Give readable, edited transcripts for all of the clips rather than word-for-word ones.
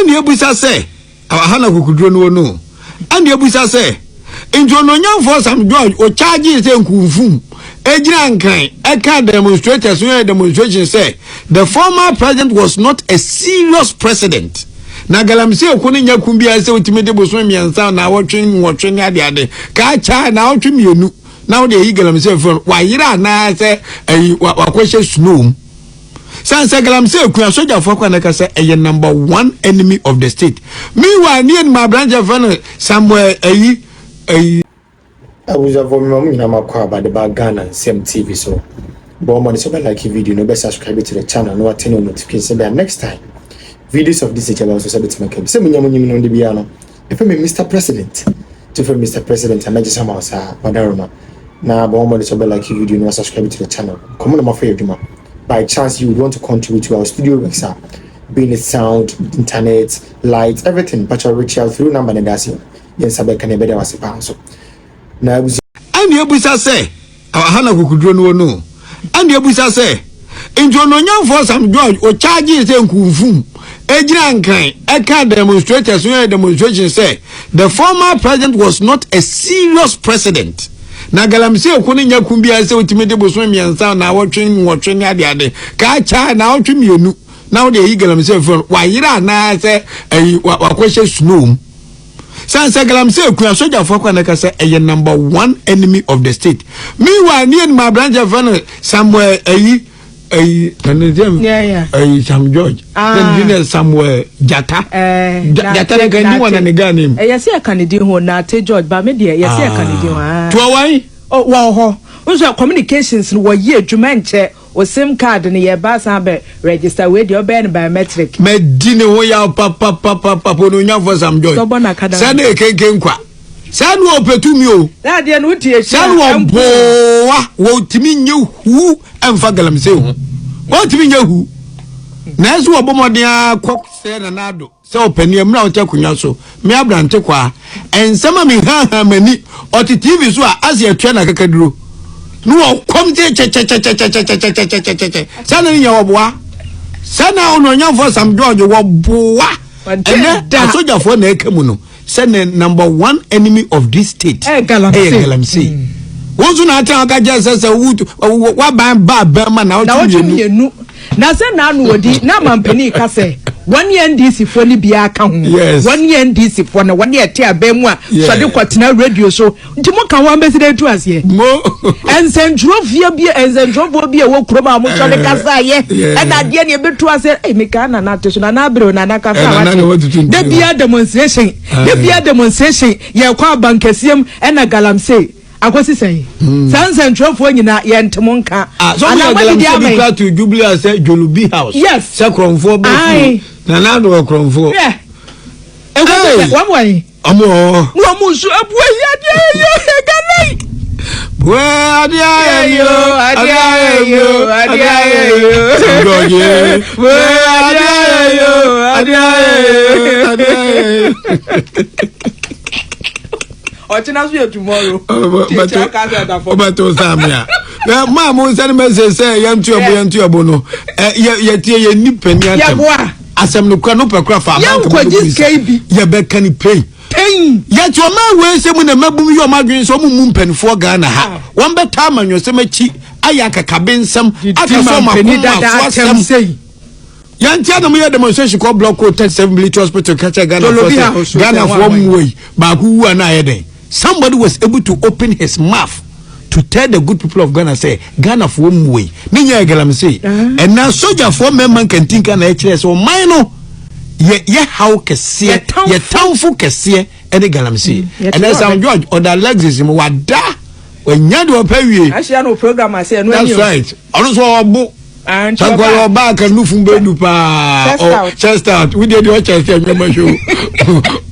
and the Abusa say, our Hana Kukudro no. And the Abusa say, into no young for some George or charges and Kufum. Ejran kind, Eka demonstrators where demonstration say the former president was not a serious president. Na galamse okuni nyakumbi ase ultimate boso mi ansa na watching ade ka cha na otwe mienu na de yi galamse fon wa yira na se wa kwehye snow sansa galamse okuya soja fo kwa na ka se number 1 enemy of the state. Meanwhile ni my branch fon somewhere I was a woman in Amakwa by the Ghana CMTV. So, Bomani so like video, no best subscribe to the channel, no attend notification. Then next time, videos of this channel also submit to my camp. Say, on the piano. If I'm Mr. President, to for Mr. President, and I just somehow say, Madaroma. Now, Bomani so like video, no subscribe to the channel. Come on, my favorite. By chance, you would want to contribute to our studio work, sir. Being it sound, internet, lights, everything. But you'll reach out through number and that's it. Yes, I can better was a pound. Na and the Abusa say, our Hana Kukudro no. And the Abusa say, into no young for some George or charges and Kufum. Ejran kind, Eka demonstrators where demonstration say the former president was not a serious president. Na galamse okuni nyakumbi ase ultimate boso mi ansa na watching ade ka cha na otwe mienu na de yi galamse fon wa yira na se wa kwehye snow. Sansa galamse okuya soja fo kwa na ka se number 1 enemy of the state. Meanwhile ni my branch fon somewhere Sam George. Then somewhere Jata. Jata can do one and again him. Yes, I can do one na te George, but me dear, yes, I can do one. To why? Oh, wow. Also, communications were year to mention or SIM card in the bus register with your biometric. Medina, papa, for some George. Sunday came qua. San wo petumio. Na de no tie. San wo boa wo timi nye hu emfa galamse hu. Wo timi nye hu. Na so obomoden akọ se na nado. Se opani amra o takunya so. Me abrante kwa. Ensema mi ha mani. O TV so a ase atwa na kakaduro. No kom che. San ni wo boa. San na ono nya for some George wo boa. Ene da soja for na ekemu no. Send number 1 enemy of this state. Galamse. Won't not tell Gajas what ban now? Na se na no odi na mampani ka se 1 year NDC for ni bia ka ho. Yes. 1 year NDC for na 1 year te abemu a so de kwatena radio so ntimo ka wan besi tu ase mo ensendrofia bia ensendrofo bia wo kroma mo so de kasa ye e na de ne betu ase e me ka na to so na abro na na ka fa wa de bia demonstration ye kwa bankasiem e na galamse akwasi say sansa ntrofo nyina ye ntemo nka ana galamse bi to jubilee say jolubi house yes say kronfo be na na do kronfo one way amo no mo so abuwa ya de ganai bwe adia yo ngoje bwe adia yo tomorrow. But Samia. Mamma send message say yantu abo no. Ye tie ni penia. Asem no kwa no pekra fa man. Ye be kan pain. Ye to ma we se mu na mabum yo madwen so mu mpanfo Ghana ha. Won be ta manyo se machi aya kakabensam aka so ma say. Yantia no me demonstration ko block ko 37 military hospital kacha Ghana for way ba ku wu na yeden. Somebody was able to open his mouth to tell the good people of Ghana say Ghana for way. Ninya galamse. And now soldier for men can think na HLS so mine ye how kese ye townful kese any galamse. And then some George or the Alexis mo wada when yado pawie. Actually no program I say no. That's right. Also obo and so go back and look from bedu pa chest out we did your chest and remember show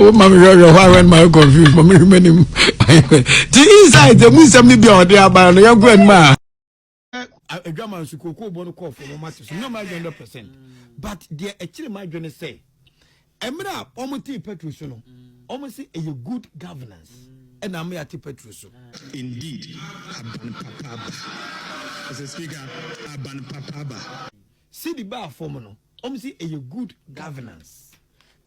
oh mama you when my confused mama remember the inside the musam ni be on there ba no your grandma a grandma su kokoko bo no call for mama so no my 100% but there actually my journey say emra omuti petrol so no omo say a good governance and am ya ti petrol so indeed as a speaker aban papaba see the bar form no see a good governance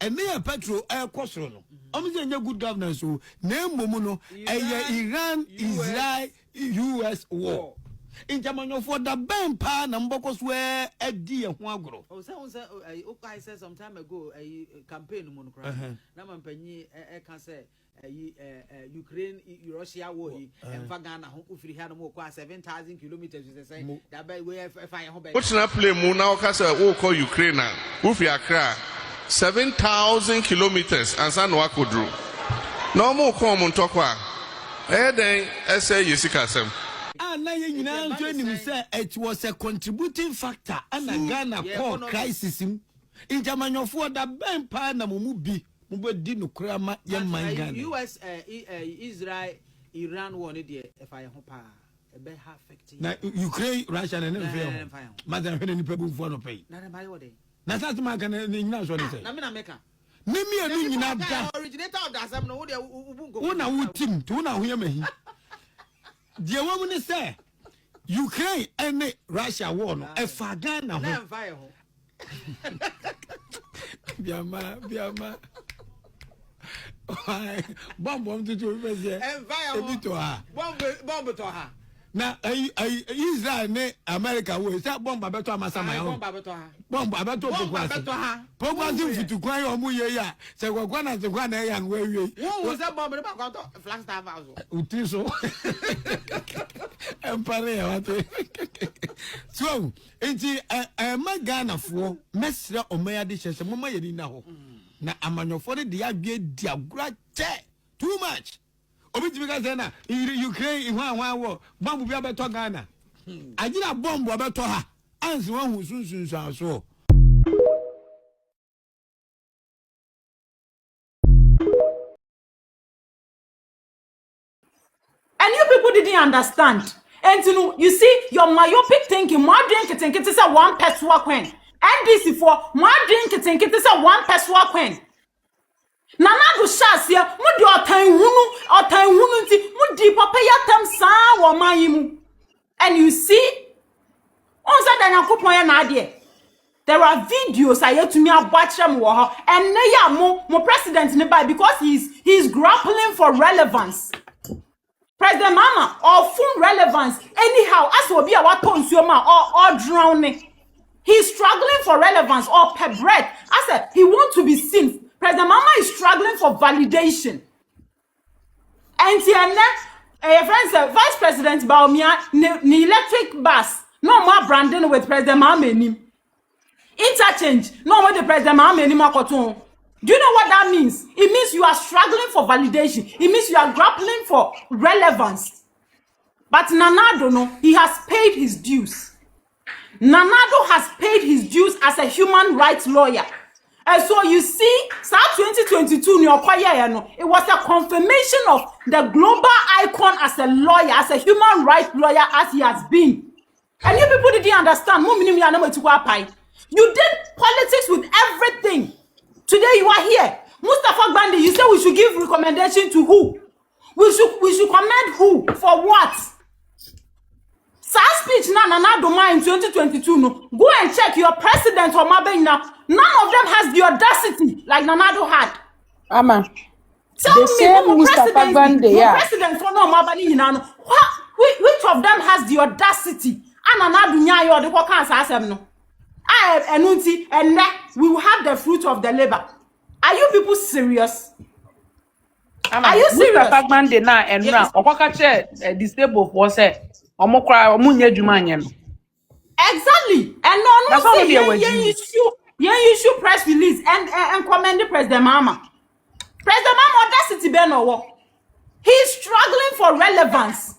and near petrol air cosro. Omze good governance so name mono Iran Israel US war. In Germany for the Bempah number where a dear Huagro. Oh, I said some time ago a campaign monochrome. Naman Penny can say Ukraine Russia war and Fagana who free had more 7,000 kilometers that by way of fire. What's not play Muna Casa will call Ukraine who fi Accra 7,000 kilometers and San Wakudru. No more common talkwa. Then I say Yesika Sem. It was a contributing factor and a Ghana core crisis in Germany for the Bempah na mubi dino krama young man US Israel Iran wanted if I hope a better affecting Ukraine Russia and everything. Mother any people for no pay. Not my day. That's not my can Namina. Nimi a originator of that some no team to now hear me. The woman say Ukraine and Russia war no e fagana ho fire ho biama bomb to be bomb to ha na Israel ne America we say bomb abeto amasama ya bomb abeto pokwa fitu kwan yo mu ye ya se kwakwa na se kwa na ya nwe wie wo say bomb ne ba kwa to flash star house uti so empare ya wate so enti Ghana fo mesra omaya de hyese mama ye ni na ho na amanyofo de ya bie diagura too much obitimi ka say na Ukraine ihwan wo bomb bi abeto Ghana agina bomb abeto ha anse wan hu sunsun aso. And you people didn't understand. And you see, your myopic thinking, more drink it is a one peswa quen. NDC for more drink it is a one peswa quen. Nana do shas here, mudi or time wunu, mudi papa yatam sa or mayimu. And you see, on Saturday Kupoya Nadia. There are videos I hear to me about them and they are more president nearby because he's grappling for relevance. President Mahama or full relevance anyhow as will be our consumer or drowning. He's struggling for relevance or per bread. I said he wants to be seen. President Mahama is struggling for validation. And friends, Vice President Baumia ni electric bus no more branding with President Mahama. Interchange no more the President Mahama anymore. Do you know what that means? It means you are struggling for validation. It means you are grappling for relevance. But Nanado, no, he has paid his dues. Nanado has paid his dues as a human rights lawyer. And so you see, start 2022, it was a confirmation of the global icon as a lawyer, as a human rights lawyer, as he has been. And you people didn't understand. You did politics with everything. Today you are here. Mustafa Bandi, you say we should give recommendation to who? We should commend who? For what? Sa speech na Doma in 2022 no. Go and check your president or Mabena. None of them has the audacity like Nanado had. Ama. Tell me Mustafa Bandi, yeah. President for no Mabani Hinano. Which of them has the audacity? And Nanado nyayo de ko kan sa asem no. Enunti and we will have the fruit of the labor. Are you people serious? Are you serious? Monday na and now okwakache disabled for say omokra omunye djuma anye no. Exactly. And no issue press release and commend the President Mahama. President Mahama audacity be no wo. He's struggling for relevance.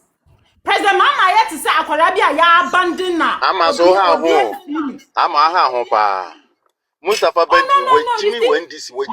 President Mahama yet to say akwalabia ya abandon na. Ama so ha ho. Ama ha ho pa. Mustafa Bempah Jimmy when this we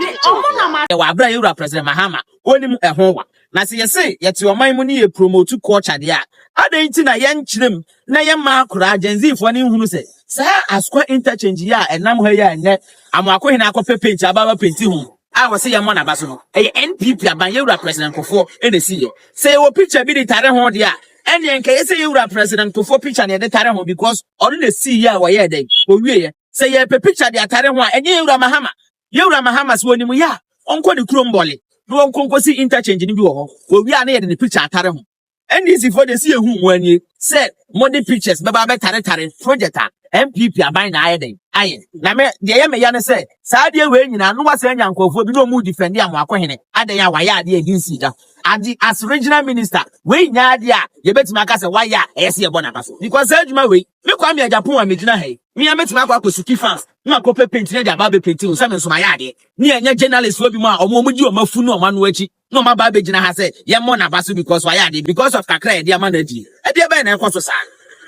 wa bra yura President Mahama onim ehon wa na se yese yete oman mu ne promote culture de a adanti na ye nkyerem na ye ma akora agency fo ne hunu se sa askwa interchange ya enam ha ya ene amako hina akọ pepenti ababa penti hu a wo se ye mo na baso no e NPP aban yura President Kofo ene si yo se wo picture bi de tare ho de a ene enka yese yura President Kofo picture ne de tare ho because onu na si ya wo ye den o wie ye say ye picture the atare ho a enye ewura Mahama Yewura Mahama so ni mu ya onko de krombole no onko si interchange ni bi wo ho owi a na ye de picture atare ho NDC for the see ehu mu ani said modern pictures baba be tare project MPP aban na ayeden aye na me de ye me ya ne say saa de we nyina no wasa nyankofo bi no mu defend am akohene aden ya wa ya de against da adi as regional minister we nya ade a ye betima aka say wa ya ese ye bona kaso because adwuma we me kwa me Japan wa medina hai me ya metima akwa kosuki fans na ko paint na de aba be paint o say me so ma ya ade ne enya journalist obi mu a omo di omafu no oma no achi no ma ba be gina ha say ye mo na baso because wa ya ade because of kakra e de ama na di e de be na ekoso sa.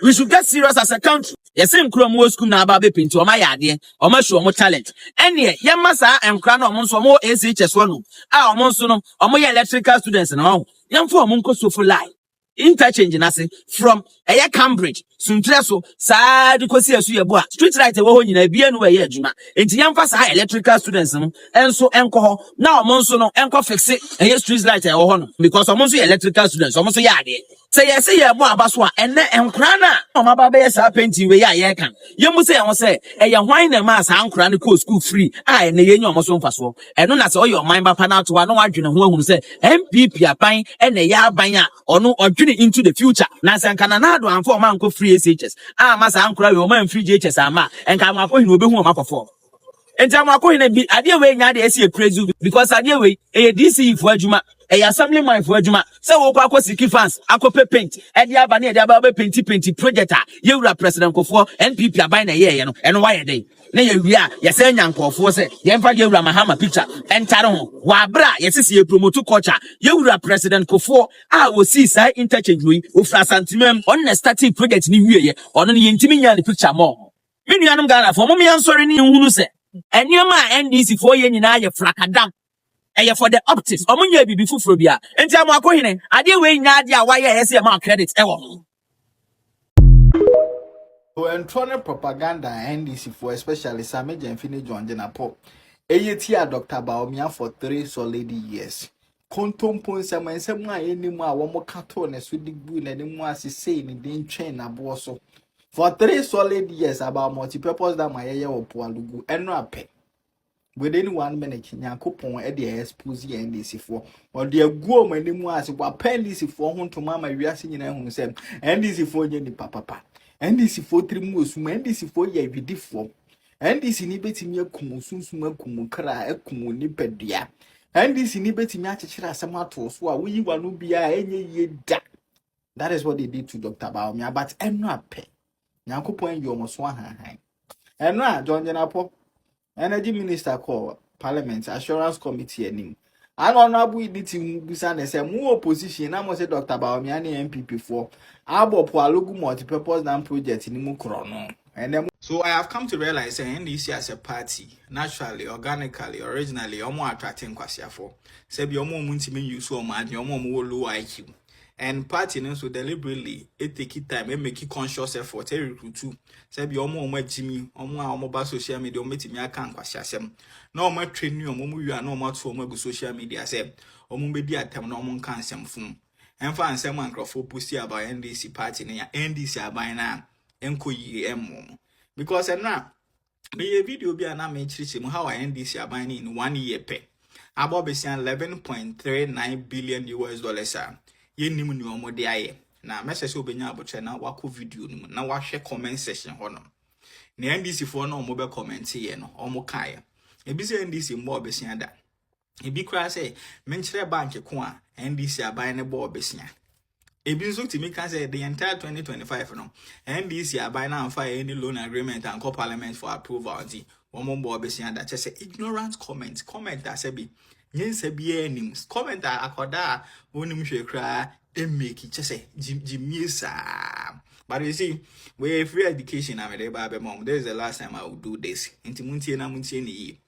We should get serious as a country. Yes, in Chrome school now about beeping to my idea, or much more talent. And yet, Yamasa and Crown or Monso more SHS one. Our Monsono, or more electrical students and all. Young for Monco so for life. Interchange nothing from a Cambridge, Suntreso, Sad Cosia Boa, street right away in a bien way, Juma. It's young fast high electrical students, and so alcohol. Now Monsono, Enco fix it, and yes, street light at home because almost electrical students, almost a yard. Say, I say, yeah, more baswa, and then Crana. Oh, my baby is a painting where I can. You must say, I must say, a young wine and mass, and Crana school free. I and the young almost on passo. And don't that's all your mind, but pan out to one argument who say, MPP are buying and a yard buying or no or into the future. Nansan Cananado and 4 man go free SHS. Ah, Massa Uncle, your man free JHS, ama, and come up with no home up for. And I'm going to be idea way now they see a crazy because idea way a DC for Juma. A assemblyman for Juma. So, Papa Siki fans, Aqua paint, and the Abani, the Ababa painty projector. You are President Kofo, and people are buying a year, and why are they? Nay, we are, yes, and young Kofo, Yemfa Mahama picture, and Taron, Wabra, yes, you promote to culture. You are President Kofo, I will see side interchange with a sentiment on a static project new year, on the intimate the picture more. Many of them Gala for mommy answering you say, and your man NDC for you in a flakadam. And for the optics, or when you be before Frobia, and tell my coin, I did wait Nadia why I see amount credits ever. And Trona propaganda NDC for especially Samaj and Fini John Jenapo. A Dr. Baumia for 3 solid years. Contom points and some any more one more carton as with the good and more as saying in the chain a bosso. For 3 solid years about multi-purpose that my year or Pualugu and no pay. Within 1 minute, Yankopon at the expose NDC for, or the go many more as what NDC for home to Mamma Yasin and himself, NDC for Jenny Papa, NDC for 3 moves, NDC for ye be different, NDC nibeting your kumusun kumukra, a kumunipedia, NDC nibeting Yachira Samatos, while we want to be any ye da. That is what they did to Dr. Baumia, but I'm not pay. Yankopon, you almost 1 hand. And now, John Jenapo. Energy Minister call Parliament Assurance Committee and honorable editing Busane say more opposition. I must say Dr. Baomiani MPP for Abo Pualugu multi-purpose dam project in Mukrono. And then so I have come to realize that NDC as a party, naturally, organically, originally, more attracting Kwasia for. Say be more muntimin use so much, more low IQ. And party so deliberately it take it time and make it conscious effort to recruit too. Say be omo Jimmy, omo social media, me account kwasiasem. No more train you, omo you are no more to omo social media say omo be dia time no omo kan sem fun. And fan sem ankrofo pussy about NDC party na NDC aban na enko yi emo. Because now be a video be na me chiriche how NDC aban in 1 year pay. About be 11.39 billion US dollars. Ye nimu ni omo de aye na message obenya aboche na wako video nimu na wahwe comment section hono na NDC for na omo be comment ye no omo kae ebi se NDC mbo obesia da ebi kra say menchire bank ko a NDC aban ne bo obesia ebi nso timi ka say the entire 2025 no NDC aban na amfa any loan agreement and call parliament for approval anti omo mbo obesia da che say ignorant comment that say be yes, be names. Comment akoda onim hwe kra e make it say Jimmy sa. But you see, we free education am dey ba mom. This is the last time I will do this. Inti muntie na muntie ni.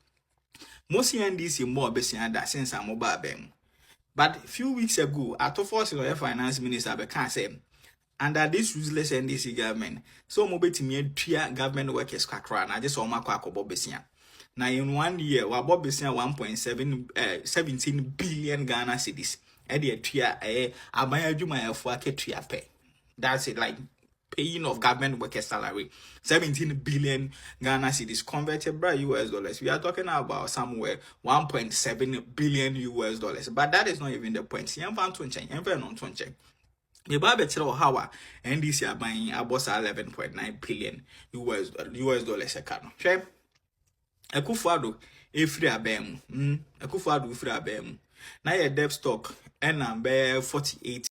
Most NDC more besia that since I'm ba bem. But few weeks ago, Atofo Senior Finance Minister be can say under this useless NDC government, so mo betimi atua government workers kakra na just o makwa akobo besia. Now in 1 year, we bought 17 billion Ghana cedis. Eddie tria abaya juma for a ketria pay. That's it, like paying of government workers' salary. 17 billion Ghana cedis converted by US dollars. We are talking about somewhere 1.7 billion US dollars. But that is not even the point. The Bible tell how NDC are buying about 11.9 billion US dollars a car. Akufo-Addo efiri abem. Akufo-Addo efiri abem. Na your debt stock and number 48